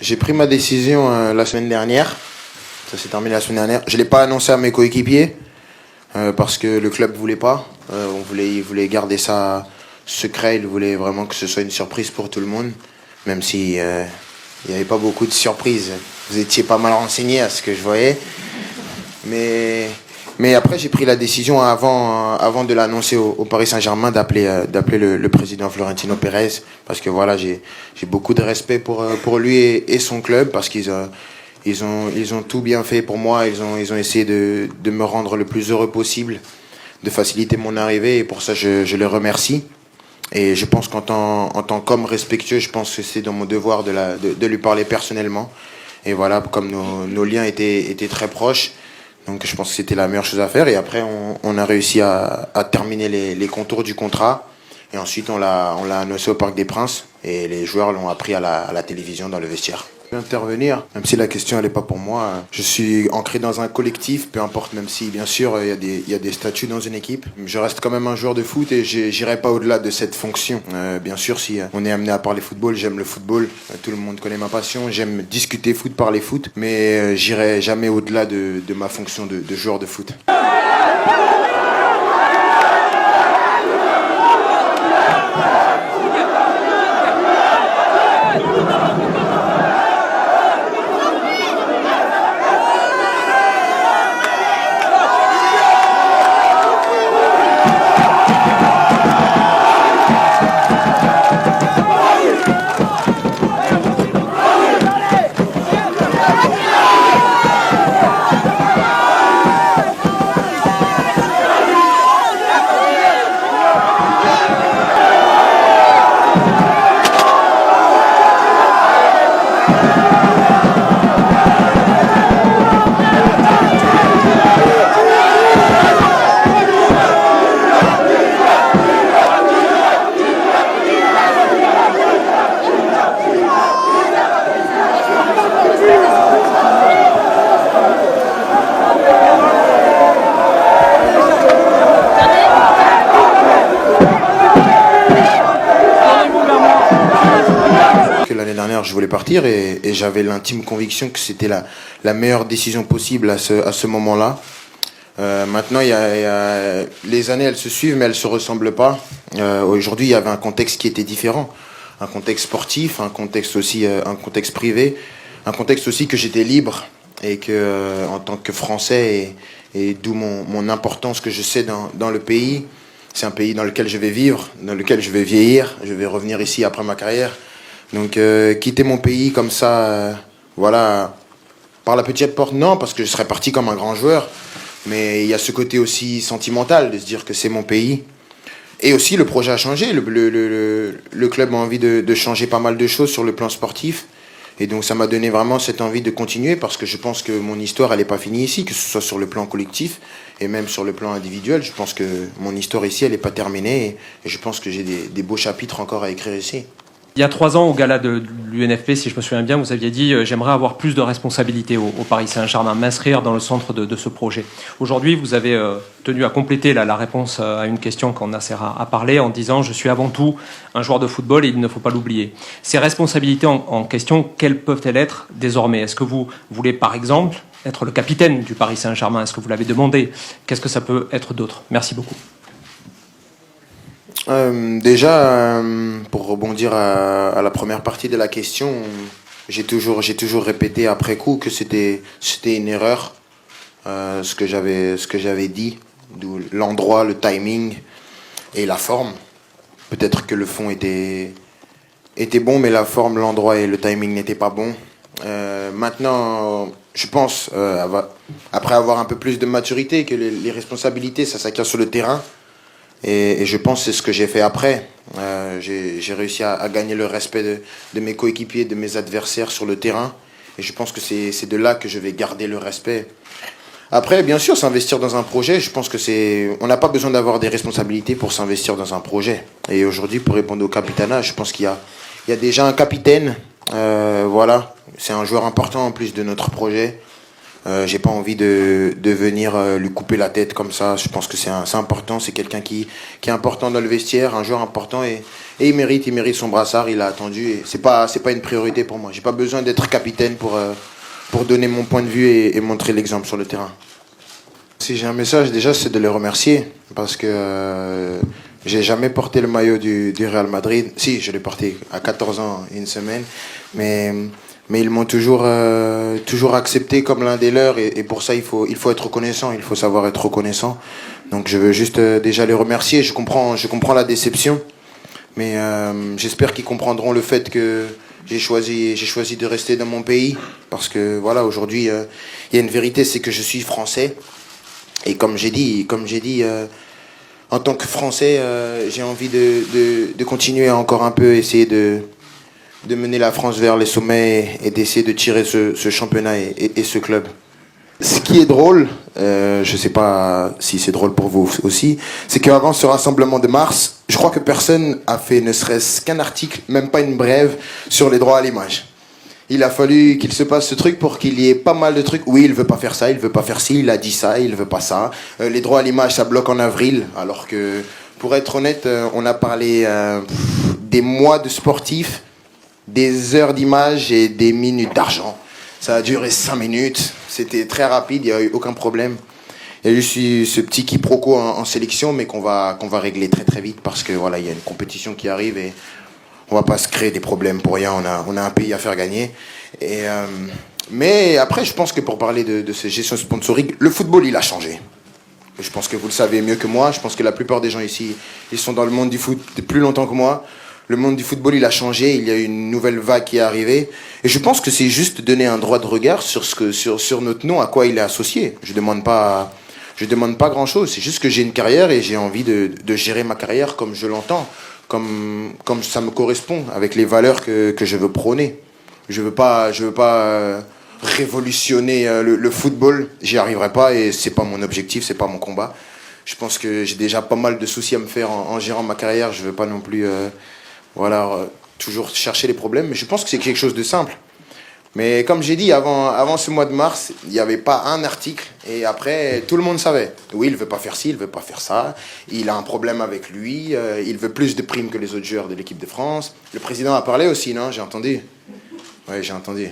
J'ai pris ma décision la semaine dernière. Ça s'est terminé la semaine dernière. Je ne l'ai pas annoncé à mes coéquipiers parce que le club ne voulait pas. Il voulait garder ça secret. Il voulait vraiment que ce soit une surprise pour tout le monde. Même si il n'y avait pas beaucoup de surprises. Vous étiez pas mal renseigné à ce que je voyais. Mais après, j'ai pris la décision avant de l'annoncer au Paris Saint-Germain d'appeler le président Florentino Pérez parce que voilà, j'ai beaucoup de respect pour lui et son club parce qu'ils ont tout bien fait pour moi. Ils ont essayé de me rendre le plus heureux possible, de faciliter mon arrivée et pour ça, je les remercie. Et je pense qu'en tant qu'homme respectueux, je pense que c'est dans mon devoir de lui parler personnellement. Et voilà, comme nos liens étaient très proches. Donc je pense que c'était la meilleure chose à faire. Et après, on a réussi à terminer les contours du contrat. Et ensuite, on l'a annoncé au Parc des Princes. Et les joueurs l'ont appris à la télévision dans le vestiaire. Intervenir, même si la question elle n'est pas pour moi. Je suis ancré dans un collectif, peu importe, même si bien sûr il y a des statuts dans une équipe. Je reste quand même un joueur de foot et j'irai pas au-delà de cette fonction. Bien sûr, si on est amené à parler football, j'aime le football. Tout le monde connaît ma passion. J'aime discuter foot, parler foot, mais j'irai jamais au-delà de ma fonction de joueur de foot. L'année dernière, je voulais partir et j'avais l'intime conviction que c'était la meilleure décision possible à ce moment-là. Maintenant, les années, elles se suivent, mais elles se ressemblent pas. Aujourd'hui, il y avait un contexte qui était différent, un contexte sportif, un contexte aussi, un contexte privé, un contexte aussi que j'étais libre et que, en tant que Français, et d'où mon importance que je sais dans le pays. C'est un pays dans lequel je vais vivre, dans lequel je vais vieillir. Je vais revenir ici après ma carrière. Donc quitter mon pays comme ça, voilà, par la petite porte, non, parce que je serais parti comme un grand joueur. Mais il y a ce côté aussi sentimental de se dire que c'est mon pays. Et aussi le projet a changé. Le club a envie de changer pas mal de choses sur le plan sportif. Et donc ça m'a donné vraiment cette envie de continuer parce que je pense que mon histoire, elle n'est pas finie ici, que ce soit sur le plan collectif et même sur le plan individuel. Je pense que mon histoire ici, elle n'est pas terminée et je pense que j'ai des beaux chapitres encore à écrire ici. Il y a 3 ans, au gala de l'UNFP, si je me souviens bien, vous aviez dit « J'aimerais avoir plus de responsabilités au Paris Saint-Germain, m'inscrire dans le centre de ce projet ». Aujourd'hui, vous avez tenu à compléter la réponse à une question quand Nasser a parlé en disant « Je suis avant tout un joueur de football et il ne faut pas l'oublier ». Ces responsabilités en question, quelles peuvent-elles être désormais? Est-ce que vous voulez, par exemple, être le capitaine du Paris Saint-Germain? Est-ce que vous l'avez demandé? Qu'est-ce que ça peut être d'autre? Merci beaucoup. Déjà, pour rebondir à la première partie de la question, j'ai toujours répété après coup que c'était une erreur, ce que j'avais dit, d'où l'endroit, le timing et la forme. Peut-être que le fond était bon, mais la forme, l'endroit et le timing n'étaient pas bons. Maintenant, je pense, après avoir un peu plus de maturité, que les responsabilités, ça s'acquiert sur le terrain. Et je pense que c'est ce que j'ai fait après. J'ai réussi à gagner le respect de mes coéquipiers, de mes adversaires sur le terrain. Et je pense que c'est de là que je vais garder le respect. Après, bien sûr, s'investir dans un projet, je pense que on n'a pas besoin d'avoir des responsabilités pour s'investir dans un projet. Et aujourd'hui, pour répondre au capitanat, je pense qu'il y a déjà un capitaine. Voilà, c'est un joueur important en plus de notre projet. J'ai pas envie de venir lui couper la tête comme ça. Je pense que c'est important. C'est quelqu'un qui est important dans le vestiaire, un joueur important. Et Et il mérite son brassard, il a attendu. Et c'est pas une priorité pour moi. J'ai pas besoin d'être capitaine pour donner mon point de vue et montrer l'exemple sur le terrain. Si j'ai un message, déjà, c'est de les remercier. Parce que j'ai jamais porté le maillot du Real Madrid. Si, je l'ai porté à 14 ans, une semaine. Mais ils m'ont toujours accepté comme l'un des leurs. Et pour ça, il faut être reconnaissant. Il faut savoir être reconnaissant. Donc je veux juste déjà les remercier. Je comprends la déception. Mais j'espère qu'ils comprendront le fait que j'ai choisi de rester dans mon pays. Parce que voilà, aujourd'hui, il y a une vérité, c'est que je suis français. Et comme j'ai dit, en tant que Français, j'ai envie de continuer à encore un peu essayer de mener la France vers les sommets et d'essayer de tirer ce championnat et ce club. Ce qui est drôle, je sais pas si c'est drôle pour vous aussi, c'est qu'avant ce rassemblement de mars, je crois que personne a fait ne serait-ce qu'un article, même pas une brève, sur les droits à l'image. Il a fallu qu'il se passe ce truc pour qu'il y ait pas mal de trucs. Oui, il veut pas faire ça, il veut pas faire ci, il a dit ça, il veut pas ça. Les droits à l'image, ça bloque en avril, alors que, pour être honnête, on a parlé des mois de sportifs, des heures d'image et des minutes d'argent. Ça a duré 5 minutes, c'était très rapide, il n'y a eu aucun problème. Il y a eu ce petit quiproquo en sélection, mais qu'on va régler très très vite parce que voilà, il y a une compétition qui arrive et on va pas se créer des problèmes pour rien. On a un pays à faire gagner. Mais après, je pense que pour parler de ces gestions sponsoring, le football, il a changé. Je pense que vous le savez mieux que moi. Je pense que la plupart des gens ici, ils sont dans le monde du foot plus longtemps que moi. Le monde du football, il a changé. Il y a une nouvelle vague qui est arrivée. Et je pense que c'est juste donner un droit de regard sur notre nom, à quoi il est associé. Je demande pas grand-chose. C'est juste que j'ai une carrière et j'ai envie de gérer ma carrière comme je l'entends. Comme ça me correspond avec les valeurs que je veux prôner. Je veux pas révolutionner le football. J'y arriverai pas et c'est pas mon objectif, c'est pas mon combat. Je pense que j'ai déjà pas mal de soucis à me faire en gérant ma carrière. Je veux pas non plus toujours chercher les problèmes. Mais je pense que c'est quelque chose de simple. Mais comme j'ai dit, avant ce mois de mars, il n'y avait pas un article. Et après, tout le monde savait. Oui, il ne veut pas faire ci, il ne veut pas faire ça. Il a un problème avec lui. Il veut plus de primes que les autres joueurs de l'équipe de France. Le président a parlé aussi, non? J'ai entendu. Oui, j'ai entendu.